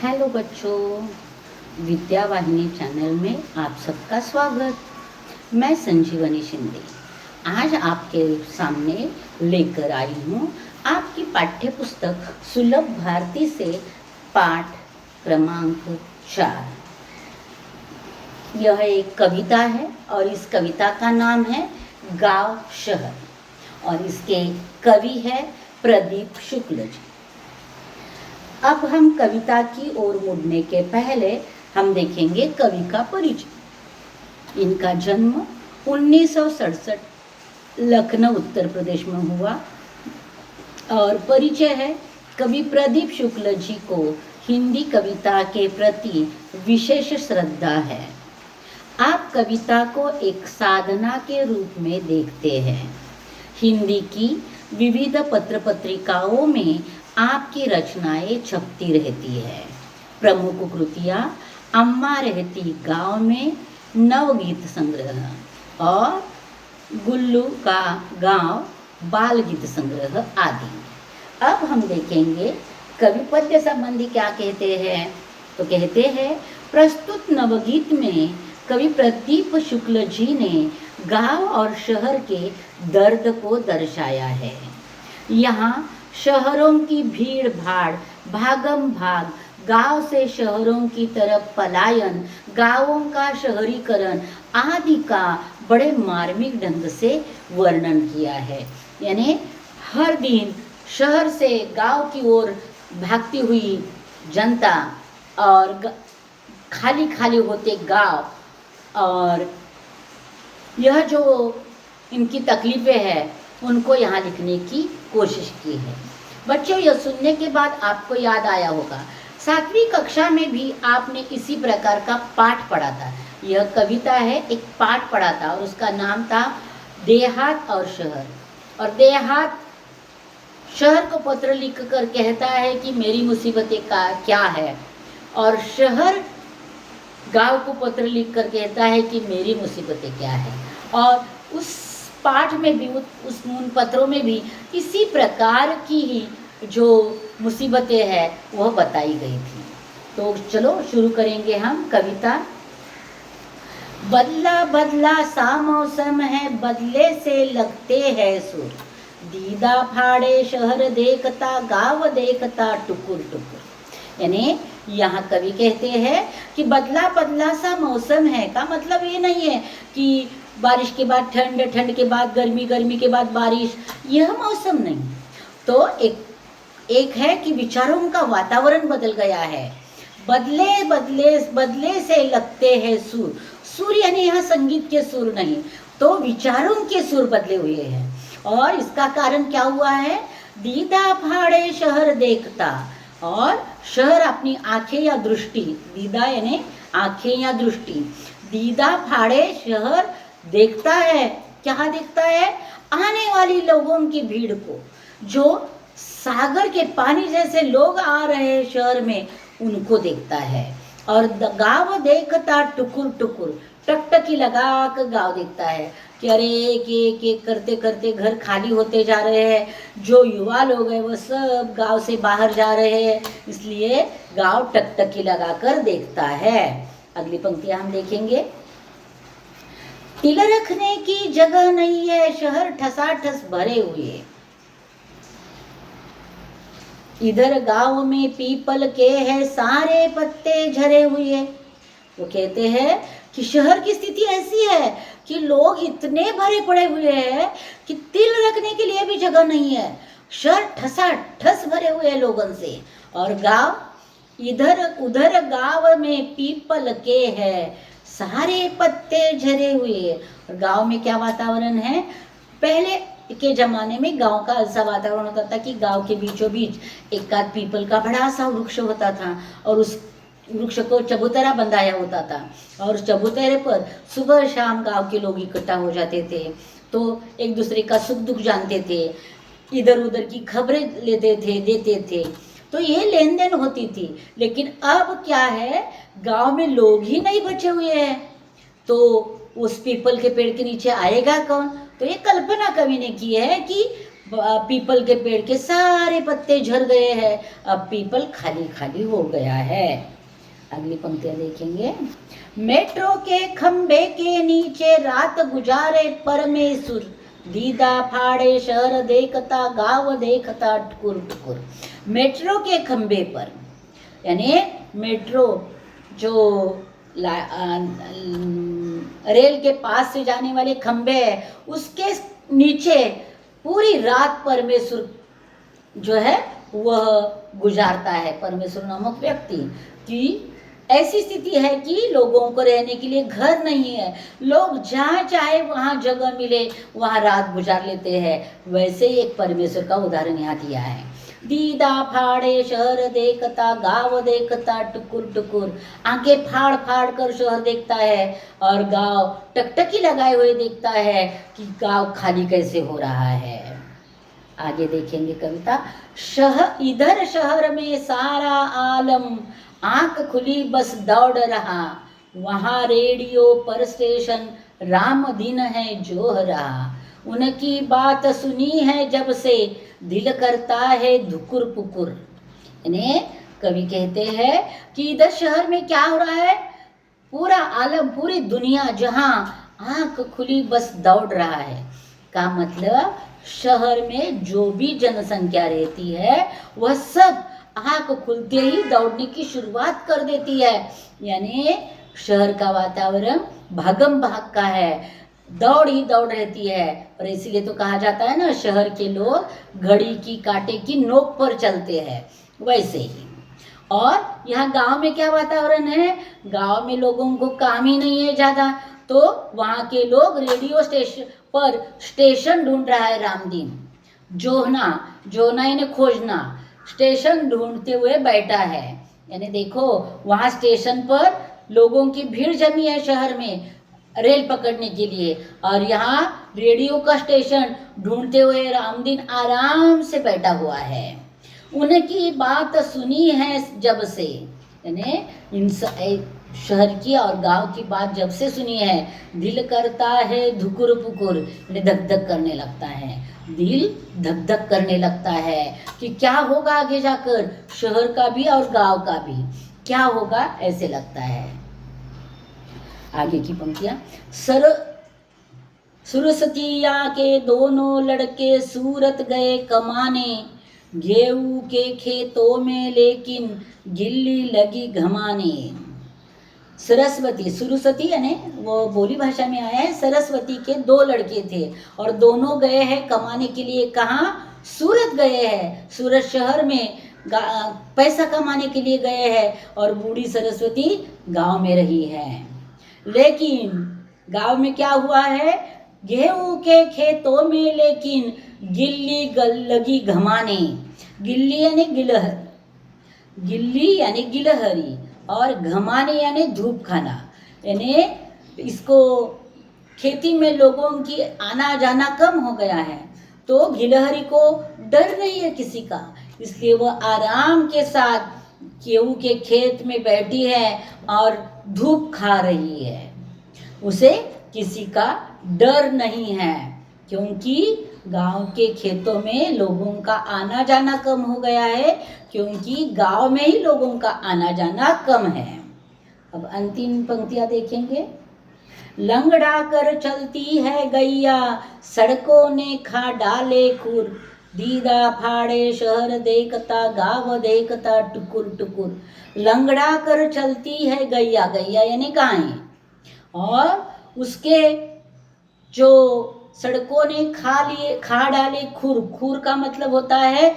Hello बच्चों, विद्या वाहिनी channel में आप सबका स्वागत। मैं संजीवनी शिंदे आज आपके सामने लेकर आई हूँ आपकी पाठ्य पुस्तक सुलभ भारती से पाठ क्रमांक 4। यह एक कविता है और इस कविता का नाम है गाँव शहर और इसके कवि है प्रदीप शुक्ल जी। अब हम कविता की ओर मुड़ने के पहले हम देखेंगे कवि का परिचय। इनका जन्म 1967 लखनऊ उत्तर प्रदेश में हुआ और परिचय है कवि प्रदीप शुक्ल जी को हिंदी कविता के प्रति विशेष श्रद्धा है। आप कविता को एक साधना के रूप में देखते हैं। हिंदी की विविध पत्र पत्रिकाओं में आपकी रचनाएं छपती रहती है। प्रमुख कृतियाँ अम्मा रहती गांव में, नवगीत संग्रह और गुल्लू का गांव बाल गीत संग्रह आदि। अब हम देखेंगे कवि पद्य संबंधी क्या कहते हैं। तो कहते हैं प्रस्तुत नवगीत में कवि प्रदीप शुक्ल जी ने गांव और शहर के दर्द को दर्शाया है। यहाँ शहरों की भीड़ भाड़, भागम भाग, गांव से शहरों की तरफ पलायन, गांवों का शहरीकरण आदि का बड़े मार्मिक ढंग से वर्णन किया है। यानी हर दिन शहर से गांव की ओर भागती हुई जनता और खाली खाली होते गांव और यह जो इनकी तकलीफें हैं उनको यहाँ लिखने की कोशिश की है। बच्चों, यह सुनने के बाद आपको याद आया होगा 7वीं कक्षा में भी आपने इसी प्रकार का पाठ पढ़ा था। यह कविता है, एक पाठ पढ़ा था और उसका नाम था देहात और शहर। और देहात शहर को पत्र लिख कर कहता है कि मेरी मुसीबतें का क्या है, और शहर गांव को पत्र लिख कर कहता है कि मेरी मुसीबतें क्या है। और उस पाठ में भी उन पत्रों में भी इसी प्रकार की ही जो मुसीबतें हैं वह बताई गई थी। तो चलो शुरू करेंगे हम कविता। बदला बदला सा मौसम है, बदले से लगते हैं सुर, दीदा फाड़े शहर देखता, गाँव देखता टुकुर टुकुर। यानी यहाँ कवि कहते हैं कि बदला बदला सा मौसम है का मतलब ये नहीं है कि बारिश के बाद ठंड, ठंड के बाद गर्मी, गर्मी के बाद बारिश, यह मौसम नहीं। तो एक है कि विचारों का वातावरण बदल गया है। बदले बदले बदले से लगते हैं सुर, सुर यानी यहाँ संगीत के सुर नहीं, तो विचारों के सुर बदले हुए हैं। और इसका कारण क्या हुआ है, दीदा फाड़े शहर देखता, और शहर अपनी आंखें या दृष्टि, दीदा यानी आंखें या दृष्टि, दीदा फाड़े शहर देखता है। क्या देखता है, आने वाली लोगों की भीड़ को, जो सागर के पानी जैसे लोग आ रहे हैं शहर में, उनको देखता है। और गाँव देखता टुकुर टुकुर, टकटकी लगा कर गाँव देखता है कि अरे एक एक करते करते घर खाली होते जा रहे हैं, जो युवा लोग हैं वो सब गांव से बाहर जा रहे हैं, इसलिए गांव टकटकी लगाकर देखता है। अगली पंक्तियां हम देखेंगे। तिल रखने की जगह नहीं है, शहर ठसाठस भरे हुए, इधर गांव में पीपल के हैं सारे पत्ते झरे हुए। वो कहते हैं कि शहर की स्थिति ऐसी है कि लोग इतने भरे पड़े हुए हैं कि तिल रखने के लिए भी जगह नहीं है, शहर ठसाठस भरे हुए हैं लोगों से। और गांव इधर उधर गांव में पीपल के हैं सारे पत्ते झरे हुए। और गांव में क्या वातावरण है, पहले के जमाने में गांव का ऐसा वातावरण होता था कि गांव के बीचों बीच एक आध पीपल का बड़ा सा वृक्ष होता था और उस वृक्ष को चबूतरा बंधाया होता था, और उस चबूतरे पर सुबह शाम गांव के लोग इकट्ठा हो जाते थे, तो एक दूसरे का सुख दुख जानते थे, इधर उधर की खबरें लेते थे, देते थे, तो ये लेन देन होती थी। लेकिन अब क्या है, गांव में लोग ही नहीं बचे हुए हैं, तो उस पीपल के पेड़ के नीचे आएगा कौन। तो ये कल्पना कवि ने की है कि पीपल के पेड़ के सारे पत्ते झड़ गए हैं, अब पीपल खाली खाली हो गया है। अगली पंक्तियां देखेंगे। मेट्रो के खंबे के नीचे रात गुजारे परमेश्वर, दीदा फाड़े शहर देखता गांव देखता टुकुर टुकुर। मेट्रो के खंबे पर, यानी मेट्रो जो रेल के पास से जाने वाले खंबे है, उसके नीचे पूरी रात परमेश्वर जो है वह गुजारता है। परमेश्वर नामक व्यक्ति की ऐसी स्थिति है कि लोगों को रहने के लिए घर नहीं है, लोग जहाँ चाहे वहाँ जगह मिले वहाँ रात गुजार लेते हैं। वैसे ही एक परमेश्वर का उदाहरण यहाँ दिया है। दीदा फाड़े शहर देखता गांव देखता टुकुर टुकुर, आंखें फाड़ फाड़ कर शहर देखता है और गांव टकटकी लगाए हुए देखता है कि गांव खाली कैसे हो रहा है। आगे देखेंगे कविता। इधर शहर में सारा आलम, आंख खुली बस दौड़ रहा, वहाँ रेडियो पर स्टेशन राम दिन है जो रहा, उनकी बात सुनी है जब से दिल करता है धुकुर पुकुर। यानी कवि कहते हैं कि इधर शहर में क्या हो रहा है, पूरा आलम पूरी दुनिया जहाँ आंख खुली बस दौड़ रहा है, का मतलब शहर में जो भी जनसंख्या रहती है वह सब आंख खुलते ही दौड़ने की शुरुआत कर देती है। यानी शहर का वातावरण भागम भाग का है, दौड़ ही दौड़ रहती है। और इसीलिए तो कहा जाता है ना, शहर के लोग घड़ी की कांटे की नोक पर चलते हैं। वैसे ही और यहाँ गांव में क्या वातावरण है, गांव में लोगों को काम ही नहीं है ज़्यादा, तो वहाँ के लोग रेडियो स्टेशन ढूंढ रहा है रामदीन। जोहना यानी खोजना, स्टेशन ढूंढते हुए बैठा है। यानी देखो वहाँ स्टेशन पर लोगों की भीड़ जमी है शहर में रेल पकड़ने के लिए, और यहाँ रेडियो का स्टेशन ढूंढते हुए रामदीन आराम से बैठा हुआ है। उनकी बात सुनी है जब से, यानी इन शहर की और गांव की बात जब से सुनी है, दिल करता है धुकुर पुकुर, यानी धक धक करने लगता है, दिल धक धक करने लगता है कि क्या होगा आगे जाकर, शहर का भी और गांव का भी क्या होगा, ऐसे लगता है। आगे की पंक्तियां। सुरसतिया के दोनों लड़के सूरत गए कमाने, गेहूं के खेतों में लेकिन गिल्ली लगी घमाने। सुरसती यानी वो बोली भाषा में आया है। सरस्वती के दो लड़के थे और दोनों गए हैं कमाने के लिए। कहाँ? सूरत गए हैं, सूरत शहर में पैसा कमाने के लिए गए हैं, और बूढ़ी सरस्वती गांव में रही है। लेकिन गांव में क्या हुआ है, गेहूं के खेतों में लेकिन गिल्ली लगी घमाने। गिल्ली यानी गिलहरी और घमाने यानी धूप खाना। यानी इसको खेती में लोगों की आना जाना कम हो गया है, तो गिलहरी को डर नहीं है किसी का, इसलिए वह आराम के साथ गेहूं के खेत में बैठी है और धूप खा रही है। उसे किसी का डर नहीं है, क्योंकि गांव के खेतों में लोगों का आना जाना कम हो गया है, क्योंकि गांव में ही लोगों का आना जाना कम है। अब अंतिम पंक्तियां देखेंगे। लंगड़ा कर चलती है गैया, सड़कों ने खा डाले खुर, दीदा फाड़े शहर देखता गांव देखता टुकुर टुकुर। लंगड़ा कर चलती है गैया, गैया यानी गाय, और उसके जो सड़कों ने खा डाले खुर। खुर का मतलब होता है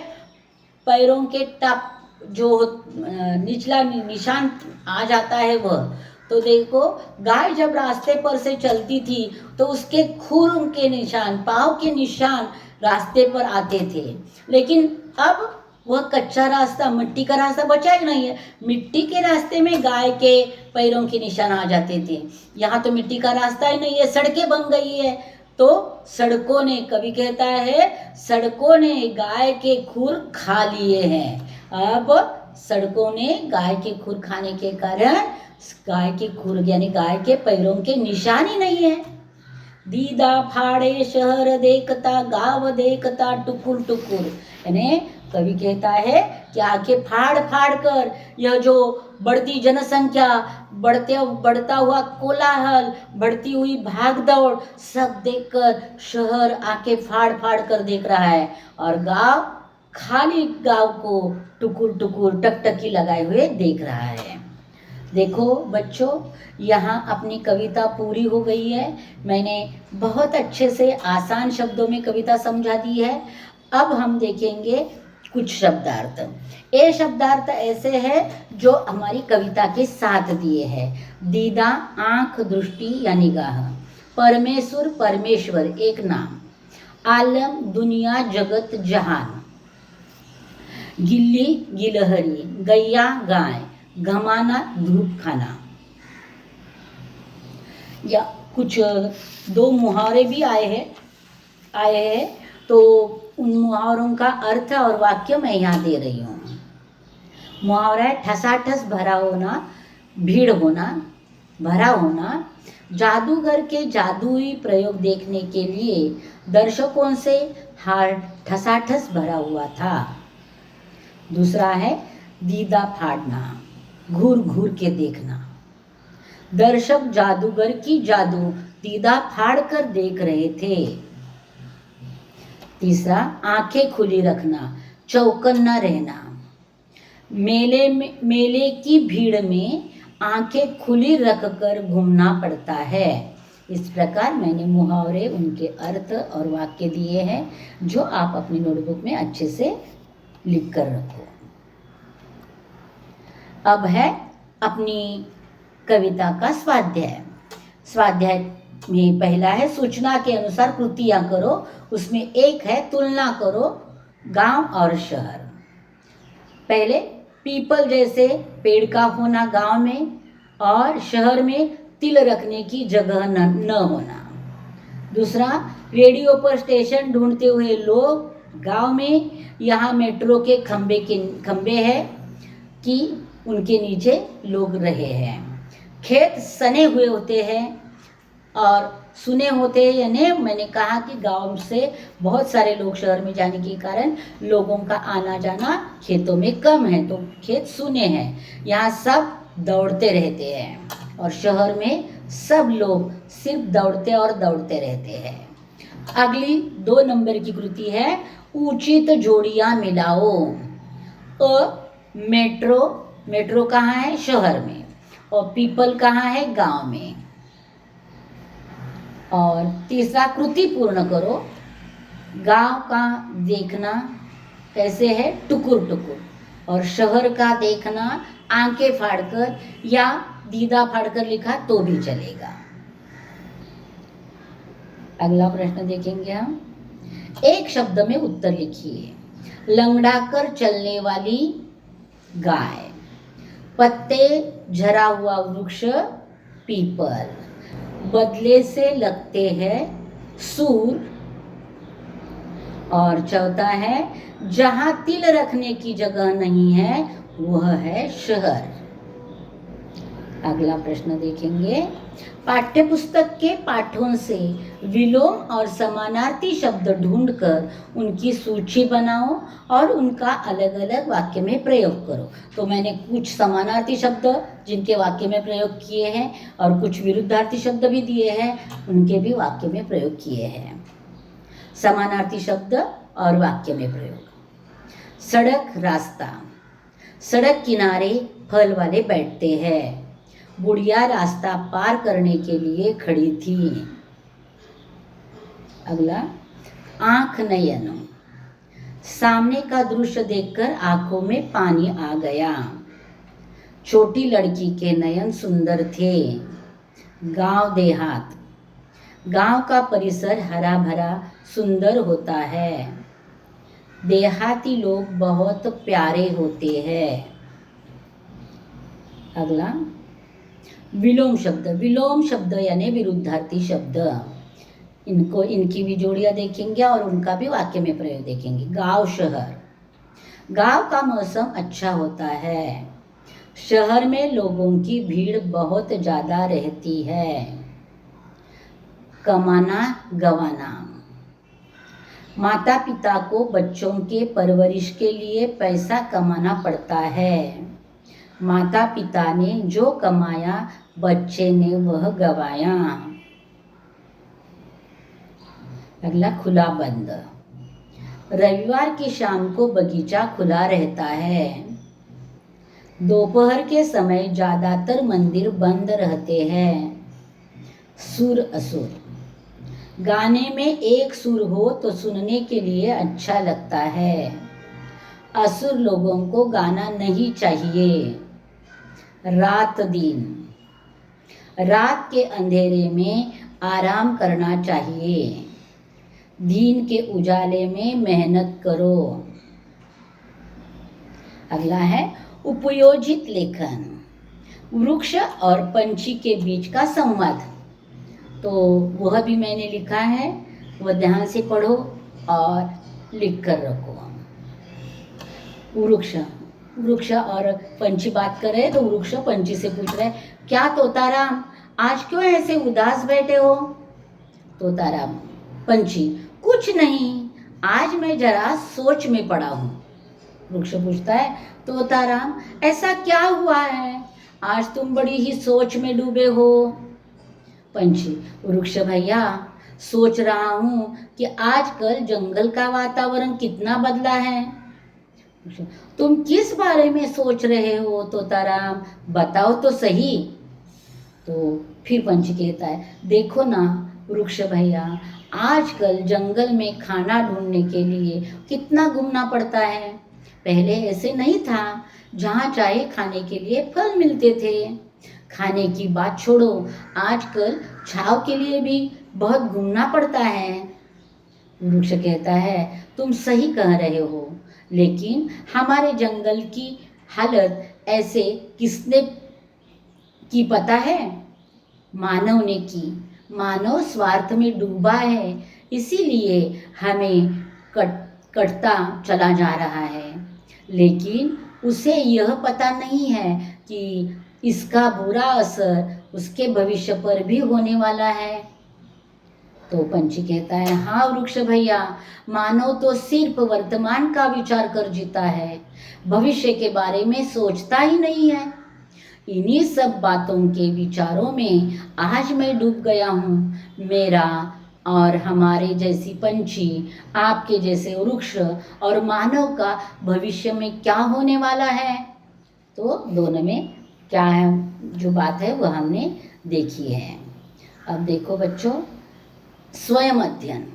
पैरों के टप, जो निचला निशान आ जाता है वह। तो देखो गाय जब रास्ते पर से चलती थी तो उसके खुर के निशान, पाँव के निशान रास्ते पर आते थे। लेकिन अब वह कच्चा रास्ता, मिट्टी का रास्ता बचा ही नहीं है। मिट्टी के रास्ते में गाय के पैरों के निशान आ जाते थे। यहाँ तो मिट्टी का रास्ता ही नहीं है, सड़कें बन गई है। तो सड़कों ने, कवि कहता है, सड़कों ने गाय के खुर खा लिए हैं। अब सड़कों ने गाय के खुर खाने के कारण गाय के खुर यानी गाय के पैरों के निशान ही नहीं है। दीदा फाड़े शहर देखता, गाँव देखता टुकुर टुकुर। यानी कवि कहता है कि आंखें फाड़ फाड़ कर यह जो बढ़ती जनसंख्या, बढ़ता हुआ कोलाहल, बढ़ती हुई भागदौड़ सब देखकर शहर आंखें फाड़ फाड़ कर देख रहा है, और गांव खाली गांव को टुकुर टुकुर टकटकी लगाए हुए देख रहा है। देखो बच्चों, यहाँ अपनी कविता पूरी हो गई है। मैंने बहुत अच्छे से आसान शब्दों में कविता समझा दी है। अब हम देखेंगे कुछ शब्दार्थ। ये शब्दार्थ ऐसे है जो हमारी कविता के साथ दिए हैं। दीदा आंख, दृष्टि या निगाह। परमेश्वर परमेश्वर एक नाम। आलम दुनिया जगत जहान। गिल्ली गिलहरी, गैया गाय, घमाना धूप खाना। या कुछ दो मुहावरे भी आए हैं, तो उन मुहावरों का अर्थ और वाक्य मैं यहाँ दे रही हूँ। मुहावरा है ठसाठस भरा होना, भीड़ होना, भरा होना। जादूगर के जादुई प्रयोग देखने के लिए दर्शकों से हार ठसाठस भरा हुआ था। दूसरा है दीदा फाड़ना, घूर घूर के देखना। दर्शक जादूगर की जादू दीदा फाड़ कर देख रहे थे। तीसरा आंखें खुली रखना, चौकन्ना रहना। मेले की भीड़ में आंखें खुली रखकर घूमना पड़ता है। इस प्रकार मैंने मुहावरे, उनके अर्थ और वाक्य दिए हैं, जो आप अपनी नोटबुक में अच्छे से लिख कर रखो। अब है अपनी कविता का स्वाध्याय। स्वाध्याय में पहला है सूचना के अनुसार कृतियां करो। उसमें एक है तुलना करो गांव और शहर। पहले पीपल जैसे पेड़ का होना गांव में, और शहर में तिल रखने की जगह न होना। दूसरा, रेडियो पर स्टेशन ढूंढते हुए लोग गांव में, यहाँ मेट्रो के खंबे हैं कि उनके नीचे लोग रहे हैं। खेत सने हुए होते हैं और सुने होते हैं, यानी मैंने कहा कि गांव से बहुत सारे लोग शहर में जाने के कारण लोगों का आना जाना खेतों में कम है, तो खेत सुने हैं। यहाँ सब दौड़ते रहते हैं, और शहर में सब लोग सिर्फ दौड़ते और दौड़ते रहते हैं। अगली 2 नंबर की कृति है उचित जोड़ियां मिलाओ। मेट्रो कहाँ है? शहर में। और पीपल कहाँ है? गांव में। और तीसरा, कृति पूर्ण करो। गांव का देखना कैसे है? टुकुर टुकुर। और शहर का देखना आंखें फाड़कर या दीदा फाड़कर लिखा तो भी चलेगा। अगला प्रश्न देखेंगे हम। एक शब्द में उत्तर लिखिए। लंगड़ाकर चलने वाली गाय, पत्ते झरा हुआ वृक्ष पीपल, बदले से लगते हैं सूर, और चौथा है जहां तिल रखने की जगह नहीं है वह है शहर। अगला प्रश्न देखेंगे। पाठ्यपुस्तक के पाठों से विलोम और समानार्थी शब्द ढूंढकर उनकी सूची बनाओ और उनका अलग अलग वाक्य में प्रयोग करो। तो मैंने कुछ समानार्थी शब्द जिनके वाक्य में प्रयोग किए हैं, और कुछ विरुद्धार्थी शब्द भी दिए हैं, उनके भी वाक्य में प्रयोग किए हैं। समानार्थी शब्द और वाक्य में प्रयोग। सड़क, रास्ता। सड़क किनारे फल वाले बैठते हैं। बुढ़िया रास्ता पार करने के लिए खड़ी थी। अगला, आंख नयन। सामने का दृश्य देखकर आंखों में पानी आ गया। छोटी लड़की के नयन सुंदर थे। गांव देहात। गांव का परिसर हरा भरा सुंदर होता है। देहाती लोग बहुत प्यारे होते हैं। अगला, विलोम शब्द। विलोम शब्द यानी विरुद्धार्थी शब्द। इनकी भी जोड़ियां देखेंगे और उनका भी वाक्य में प्रयोग देखेंगे। गांव, शहर। गांव का मौसम अच्छा होता है। शहर में लोगों की भीड़ बहुत ज़्यादा रहती है। कमाना गवाना। माता पिता को बच्चों के परवरिश के लिए पैसा कमाना पड़ता है। माता पिता ने जो कमाया बच्चे ने वह गवाया। अगला खुला बंद। रविवार की शाम को बगीचा खुला रहता है। दोपहर के समय ज्यादातर मंदिर बंद रहते हैं। सुर असुर। गाने में एक सुर हो तो सुनने के लिए अच्छा लगता है। असुर लोगों को गाना नहीं चाहिए। रात दिन। रात के अंधेरे में आराम करना चाहिए। दिन के उजाले में मेहनत करो। अगला है उपयोजित लेखन। वृक्ष और पंछी के बीच का संवाद, तो वह भी मैंने लिखा है, वह ध्यान से पढ़ो और लिख कर रखो। वृक्ष और पंछी बात कर रहे हैं, तो वृक्ष पंछी से पूछ रहे हैं, क्या तोताराम आज क्यों ऐसे उदास बैठे हो? तोताराम, पंछी, कुछ नहीं, आज मैं जरा सोच में पड़ा हूँ। वृक्ष पूछता है, तोताराम ऐसा क्या हुआ है, आज तुम बड़ी ही सोच में डूबे हो? पंछी, वृक्ष भैया, सोच रहा हूँ कि आजकल जंगल का वातावरण कितना बदला है। तुम किस बारे में सोच रहे हो तोताराम, बताओ तो सही। तो फिर पंछी कहता है, देखो ना वृक्ष भैया, आजकल जंगल में खाना ढूंढने के लिए कितना घूमना पड़ता है। पहले ऐसे नहीं था, जहाँ चाहे खाने के लिए फल मिलते थे। खाने की बात छोड़ो, आजकल छांव के लिए भी बहुत घूमना पड़ता है। वृक्ष कहता है, तुम सही कह रहे हो, लेकिन हमारे जंगल की हालत ऐसे किसने की पता है? मानव ने की। मानव स्वार्थ में डूबा है, इसीलिए हमें कटता चला जा रहा है। लेकिन उसे यह पता नहीं है कि इसका बुरा असर उसके भविष्य पर भी होने वाला है। तो पंछी कहता है, हाँ वृक्ष भैया, मानव तो सिर्फ वर्तमान का विचार कर जीता है, भविष्य के बारे में सोचता ही नहीं है। इन्हीं सब बातों के विचारों में आज मैं डूब गया हूँ। मेरा और हमारे जैसी पंछी, आपके जैसे वृक्ष और मानव का भविष्य में क्या होने वाला है? तो दोनों में क्या है, जो बात है वह हमने देखी है। अब देखो बच्चों, स्वयं अध्ययन।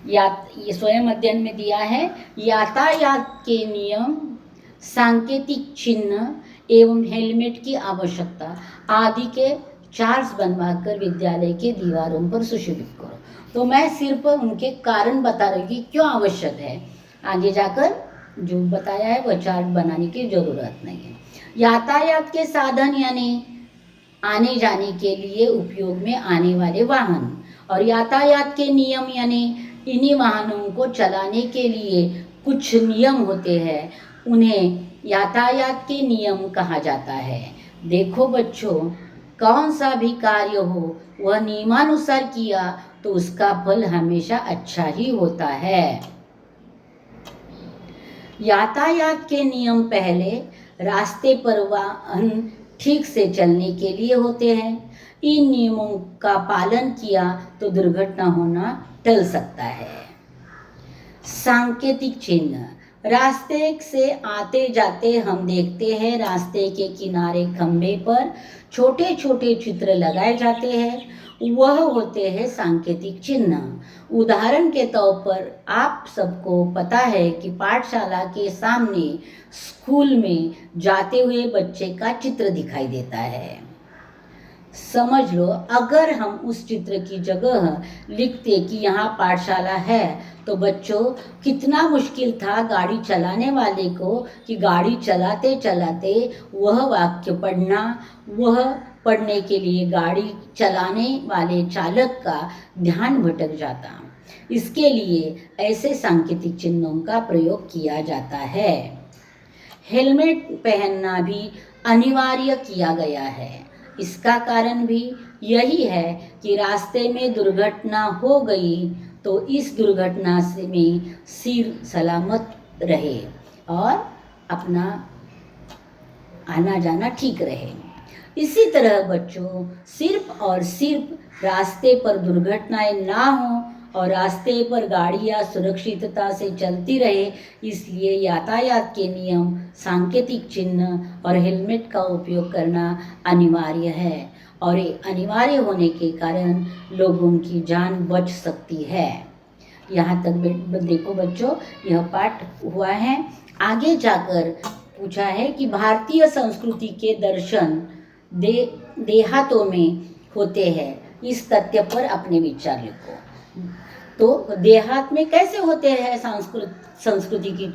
ये स्वयं अध्ययन में दिया है, यातायात के नियम, सांकेतिक चिन्ह एवं हेलमेट की आवश्यकता आदि के चार्ट्स बनवाकर विद्यालय के दीवारों पर सुशोभित करो। तो मैं सिर्फ उनके कारण बता रही कि क्यों आवश्यक है, आगे जाकर जो बताया है वह चार्ट बनाने की जरूरत नहीं है। यातायात के साधन यानी आने जाने के लिए उपयोग में आने वाले वाहन, और यातायात के नियम यानी इन्हीं वाहनों को चलाने के लिए कुछ नियम होते हैं, उन्हें यातायात के नियम कहा जाता है। देखो बच्चों, कौन सा भी कार्य हो वह नियमानुसार किया तो उसका फल हमेशा अच्छा ही होता है। यातायात के नियम पहले रास्ते पर वाहन ठीक से चलने के लिए होते हैं। इन नियमों का पालन किया तो दुर्घटना होना टल सकता है। सांकेतिक चिन्ह, रास्ते से आते जाते हम देखते हैं रास्ते के किनारे खंबे पर छोटे छोटे चित्र लगाए जाते हैं, वह होते हैं सांकेतिक चिन्ह। उदाहरण के तौर पर आप सबको पता है कि पाठशाला के सामने स्कूल में जाते हुए बच्चे का चित्र दिखाई देता है। समझ लो, अगर हम उस चित्र की जगह लिखते कि यहाँ पाठशाला है, तो बच्चों कितना मुश्किल था गाड़ी चलाने वाले को कि गाड़ी चलाते चलाते वह वाक्य पढ़ना, वह पढ़ने के लिए गाड़ी चलाने वाले चालक का ध्यान भटक जाता। इसके लिए ऐसे सांकेतिक चिन्हों का प्रयोग किया जाता है। हेलमेट पहनना भी अनिवार्य किया गया है। इसका कारण भी यही है कि रास्ते में दुर्घटना हो गई तो इस दुर्घटना से में सिर सलामत रहे और अपना आना जाना ठीक रहे। इसी तरह बच्चों, सिर्फ और सिर्फ रास्ते पर दुर्घटनाएं ना हों और रास्ते पर गाड़ियां सुरक्षितता से चलती रहे, इसलिए यातायात के नियम, सांकेतिक चिन्ह और हेलमेट का उपयोग करना अनिवार्य है और ये अनिवार्य होने के कारण लोगों की जान बच सकती है। यहाँ तक देखो बच्चों, यह पाठ हुआ है। आगे जाकर पूछा है कि भारतीय संस्कृति के दर्शन देहातों में होते हैं, इस तथ्य पर अपने विचार लिखो। तो देहात में कैसे होते हैं संस्कृति की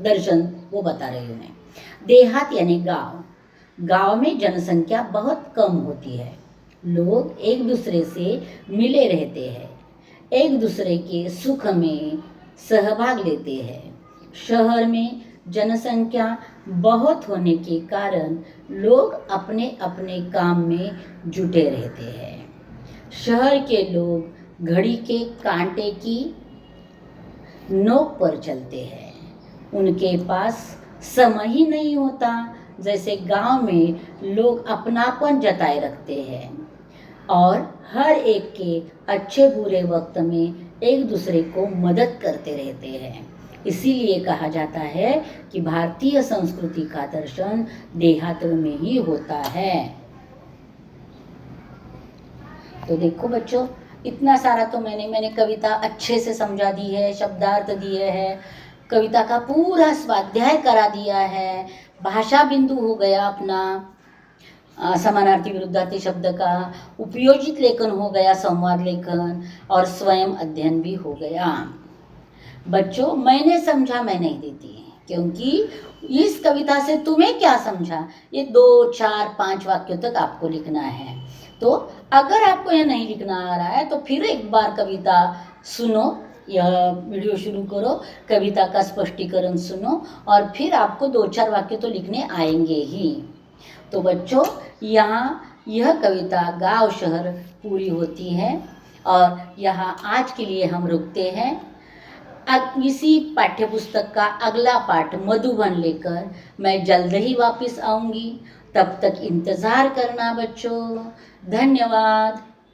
दर्शन, वो बता रही हूँ मैं। देहात यानी गांव। गांव में जनसंख्या बहुत कम होती है, लोग एक दूसरे से मिले रहते हैं, एक दूसरे के सुख में सहभाग लेते हैं। शहर में जनसंख्या बहुत होने के कारण लोग अपने अपने काम में जुटे रहते हैं। शहर के लोग घड़ी के कांटे की नोक पर चलते हैं, उनके पास समय ही नहीं होता। जैसे गांव में लोग अपनापन जताए रखते हैं और हर एक के अच्छे बुरे वक्त में एक दूसरे को मदद करते रहते हैं। इसीलिए कहा जाता है कि भारतीय संस्कृति का दर्शन देहातों में ही होता है। तो देखो बच्चों, इतना सारा तो मैंने कविता अच्छे से समझा दी है, शब्दार्थ दिए हैं, कविता का पूरा स्वाध्याय करा दिया है, भाषा बिंदु हो गया अपना, समानार्थी विरुद्धार्थी शब्द का उपयोजित लेखन हो गया, संवाद लेखन, और स्वयं अध्ययन भी हो गया। बच्चों, मैंने समझा मैं नहीं देती, क्योंकि इस कविता से तुम्हें क्या समझा, ये 2, 4, 5 वाक्यों तक आपको लिखना है। तो अगर आपको यह नहीं लिखना आ रहा है तो फिर एक बार कविता सुनो, यह वीडियो शुरू करो, कविता का स्पष्टीकरण सुनो और फिर आपको 2-4 वाक्य तो लिखने आएंगे ही। तो बच्चों, यहाँ यह कविता गांव शहर पूरी होती है और यहाँ आज के लिए हम रुकते हैं। इसी पाठ्यपुस्तक का अगला पाठ मधुबन लेकर मैं जल्द ही वापस आऊँगी। तब तक इंतज़ार करना बच्चों। धन्यवाद।